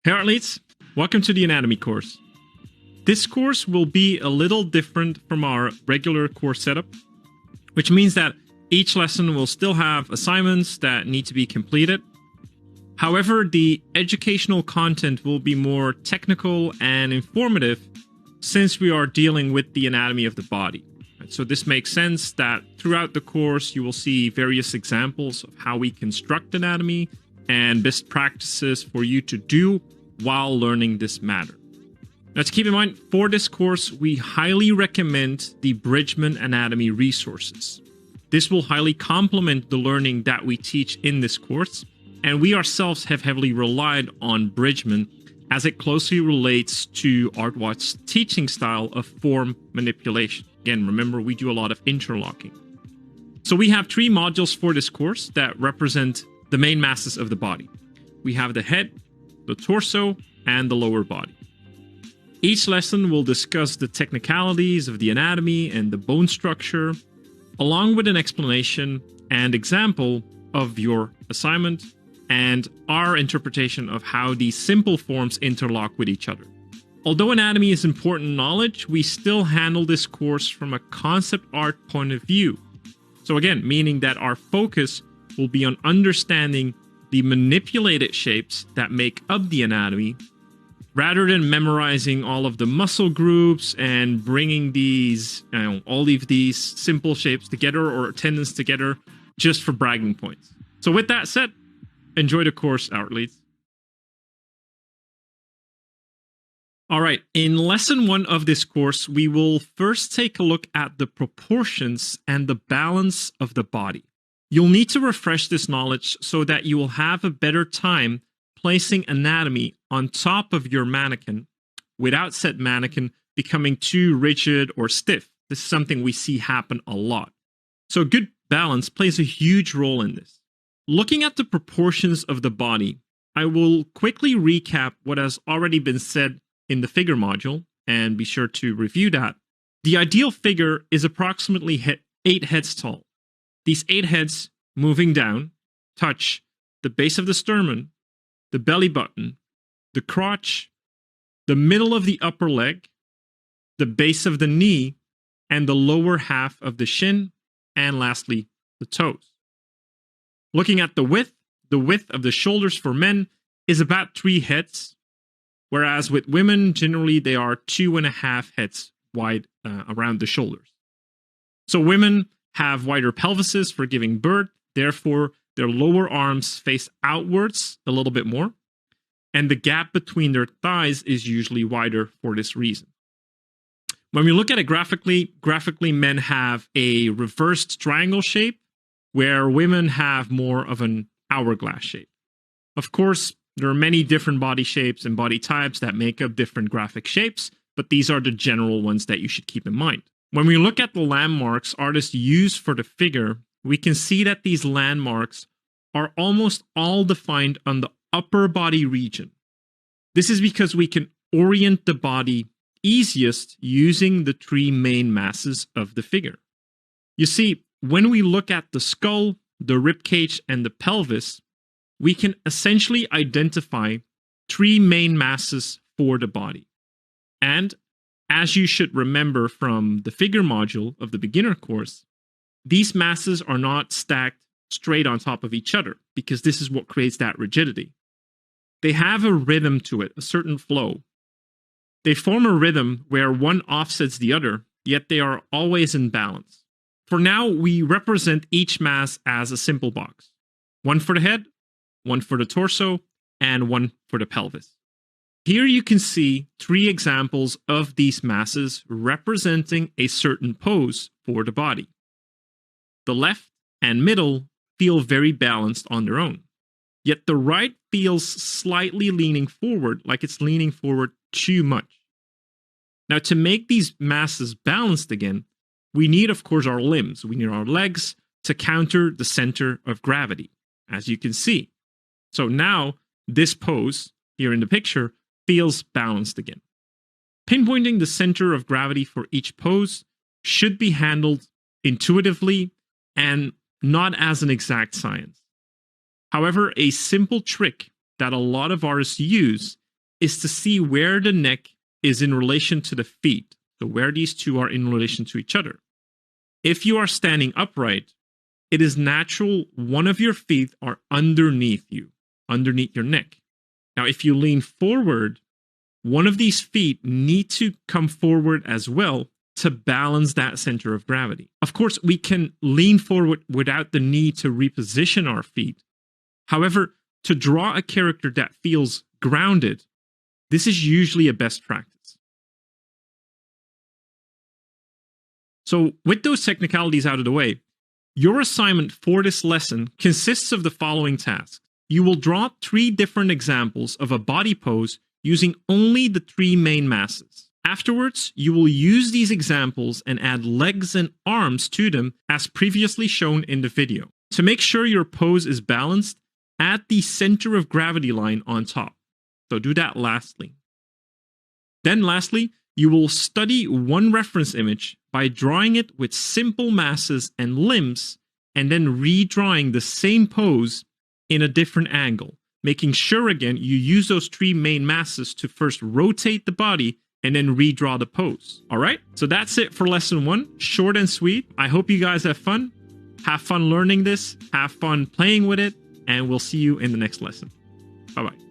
Hey athletes, welcome to the anatomy course. This course will be a little different from our regular course setup, which means that each lesson will still have assignments that need to be completed. However, the educational content will be more technical and informative since we are dealing with the anatomy of the body. So this makes sense that throughout the course you will see various examples of how we construct anatomy and best practices for you to do while learning this matter. Now, to keep in mind, for this course, we highly recommend the Bridgman Anatomy resources. This will highly complement the learning that we teach in this course, and we ourselves have heavily relied on Bridgman as it closely relates to ArtWatt's teaching style of form manipulation. Again, remember, we do a lot of interlocking. So we have 3 modules for this course that represent the main masses of the body. We have the head, the torso, and the lower body. Each lesson will discuss the technicalities of the anatomy and the bone structure, along with an explanation and example of your assignment and our interpretation of how these simple forms interlock with each other. Although anatomy is important knowledge, we still handle this course from a concept art point of view. So again, meaning that our focus will be on understanding the manipulated shapes that make up the anatomy, rather than memorizing all of the muscle groups and bringing these, all of these simple shapes together or tendons together just for bragging points. So with that said, enjoy the course, athletes. All right, in lesson 1 of this course, we will first take a look at the proportions and the balance of the body. You'll need to refresh this knowledge so that you will have a better time placing anatomy on top of your mannequin without said mannequin becoming too rigid or stiff. This is something we see happen a lot. So good balance plays a huge role in this. Looking at the proportions of the body, I will quickly recap what has already been said in the figure module, and be sure to review that. The ideal figure is approximately 8 heads tall. These 8 heads moving down touch the base of the sternum, the belly button, the crotch, the middle of the upper leg, the base of the knee, and the lower half of the shin, and lastly, the toes. Looking at the width of the shoulders for men is about 3 heads, whereas with women, generally they are 2.5 heads wide around the shoulders. So women have wider pelvises for giving birth, therefore their lower arms face outwards a little bit more, and the gap between their thighs is usually wider for this reason. When we look at it graphically men have a reversed triangle shape, where women have more of an hourglass shape. Of course, there are many different body shapes and body types that make up different graphic shapes, but these are the general ones that you should keep in mind. When we look at the landmarks artists use for the figure, we can see that these landmarks are almost all defined on the upper body region. This is because we can orient the body easiest using the 3 main masses of the figure. You see, when we look at the skull, the ribcage, and the pelvis, we can essentially identify 3 main masses for the body. And as you should remember from the figure module of the beginner course, these masses are not stacked straight on top of each other, because this is what creates that rigidity. They have a rhythm to it, a certain flow. They form a rhythm where one offsets the other, yet they are always in balance. For now, we represent each mass as a simple box. 1 for the head, 1 for the torso, and 1 for the pelvis. Here you can see 3 examples of these masses representing a certain pose for the body. The left and middle feel very balanced on their own, yet the right feels slightly leaning forward, like it's leaning forward too much. Now, to make these masses balanced again, we need, of course, our limbs. We need our legs to counter the center of gravity, as you can see. So now, this pose here in the picture feels balanced again. Pinpointing the center of gravity for each pose should be handled intuitively and not as an exact science. However, a simple trick that a lot of artists use is to see where the neck is in relation to the feet. So where these two are in relation to each other. If you are standing upright, it is natural one of your feet are underneath you, underneath your neck. Now, if you lean forward, one of these feet need to come forward as well to balance that center of gravity. Of course, we can lean forward without the need to reposition our feet. However, to draw a character that feels grounded, this is usually a best practice. So with those technicalities out of the way, your assignment for this lesson consists of the following tasks. You will draw 3 different examples of a body pose using only the 3 main masses. Afterwards, you will use these examples and add legs and arms to them as previously shown in the video. To make sure your pose is balanced, add the center of gravity line on top. So do that lastly. Then lastly, you will study one reference image by drawing it with simple masses and limbs, and then redrawing the same pose in a different angle, making sure again you use those 3 main masses to first rotate the body and then redraw the pose. All right, so that's it for lesson 1, short and sweet. I hope you guys have fun learning this, have fun playing with it, and we'll see you in the next lesson. Bye-bye.